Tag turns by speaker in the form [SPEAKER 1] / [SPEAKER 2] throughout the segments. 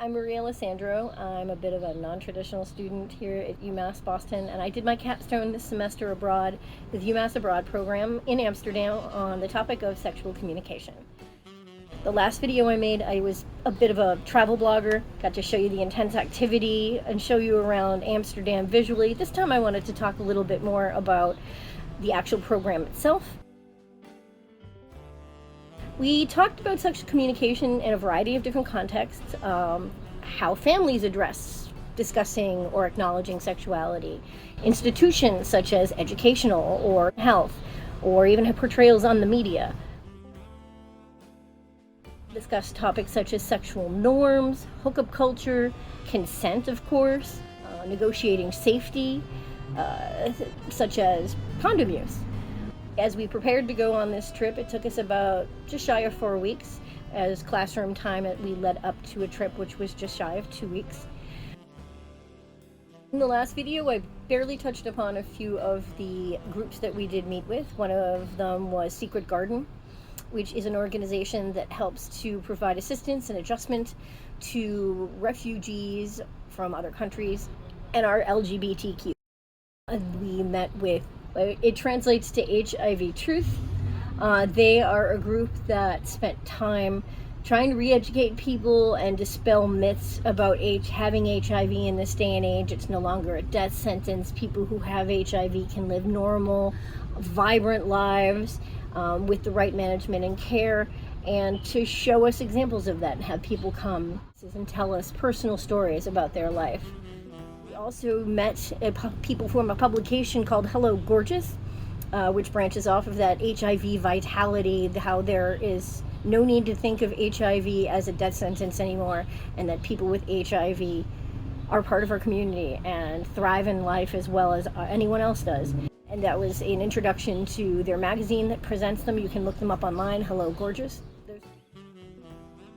[SPEAKER 1] I'm Maria Alessandro. I'm a bit of a non-traditional student here at UMass Boston, and I did my capstone this semester abroad with UMass Abroad program in Amsterdam on the topic of sexual communication. The last video I made, I was a bit of a travel blogger, got to show you the intense activity and show you around Amsterdam visually. This time I wanted to talk a little bit more about the actual program itself. We talked about sexual communication in a variety of different contexts, how families address discussing or acknowledging sexuality, institutions such as educational or health, or even portrayals on the media. Discussed topics such as sexual norms, hookup culture, consent, of course, negotiating safety, such as condom use. As we prepared to go on this trip, it took us about just shy of 4 weeks as classroom time. We led up to a trip which was just shy of 2 weeks. In the last video, I barely touched upon a few of the groups that we did meet with. One of them was Secret Garden, which is an organization that helps to provide assistance and adjustment to refugees from other countries and our LGBTQ. We met with, it translates to HIV Truth. They are a group that spent time trying to re-educate people and dispel myths about having HIV in this day and age. It's no longer a death sentence. People who have HIV can live normal, vibrant lives with the right management and care, and to show us examples of that and have people come and tell us personal stories about their life. We also met people from a publication called Hello Gorgeous, which branches off of that HIV vitality, how there is no need to think of HIV as a death sentence anymore, and that people with HIV are part of our community and thrive in life as well as anyone else does. And that was an introduction to their magazine that presents them. You can look them up online, Hello Gorgeous.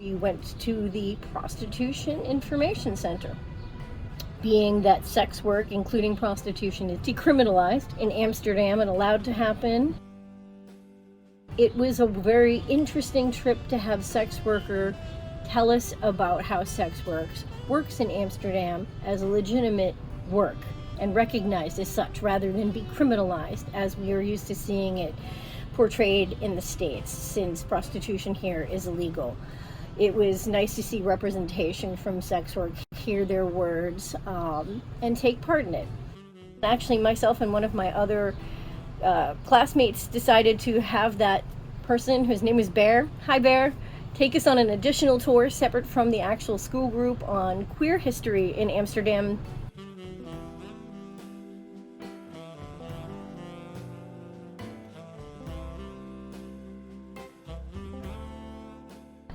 [SPEAKER 1] We went to the Prostitution Information Center. Being that sex work, including prostitution, is decriminalized in Amsterdam and allowed to happen, it was a very interesting trip to have sex worker tell us about how sex works in Amsterdam as a legitimate work and recognized as such rather than be criminalized as we are used to seeing it portrayed in the States, since prostitution here is illegal. It was nice to see representation from sex work, hear their words, and take part in it. Actually, myself and one of my other classmates decided to have that person, whose name is Bear, hi Bear, take us on an additional tour separate from the actual school group on queer history in Amsterdam.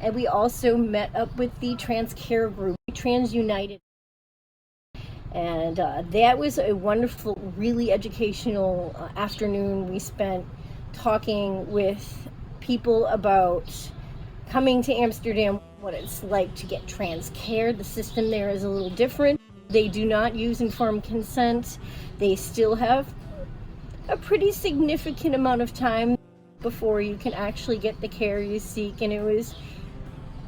[SPEAKER 1] And we also met up with the trans care group, Trans United. And that was a wonderful, really educational afternoon. We spent talking with people about coming to Amsterdam, what it's like to get trans care. The system there is a little different. They do not use informed consent. They still have a pretty significant amount of time before you can actually get the care you seek. And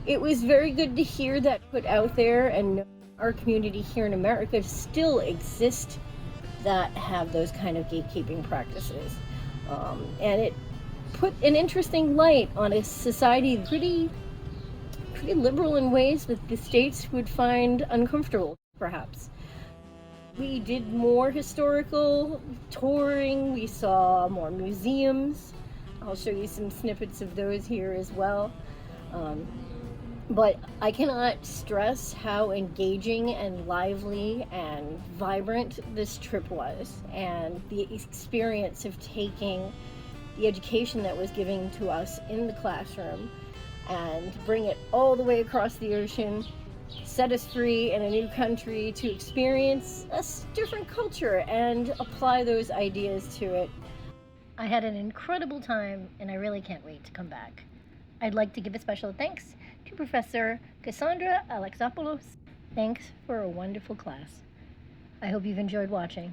[SPEAKER 1] it was very good to hear that put out there, and our community here in America still exists that have those kind of gatekeeping practices. And it put an interesting light on a society pretty liberal in ways that the States would find uncomfortable, perhaps. We did more historical touring. We saw more museums. I'll show you some snippets of those here as well. But I cannot stress how engaging and lively and vibrant this trip was, and the experience of taking the education that was given to us in the classroom and bring it all the way across the ocean, set us free in a new country to experience a different culture and apply those ideas to it. I had an incredible time, and I really can't wait to come back. I'd like to give a special thanks to Professor Cassandra Alexopoulos. Thanks for a wonderful class. I hope you've enjoyed watching.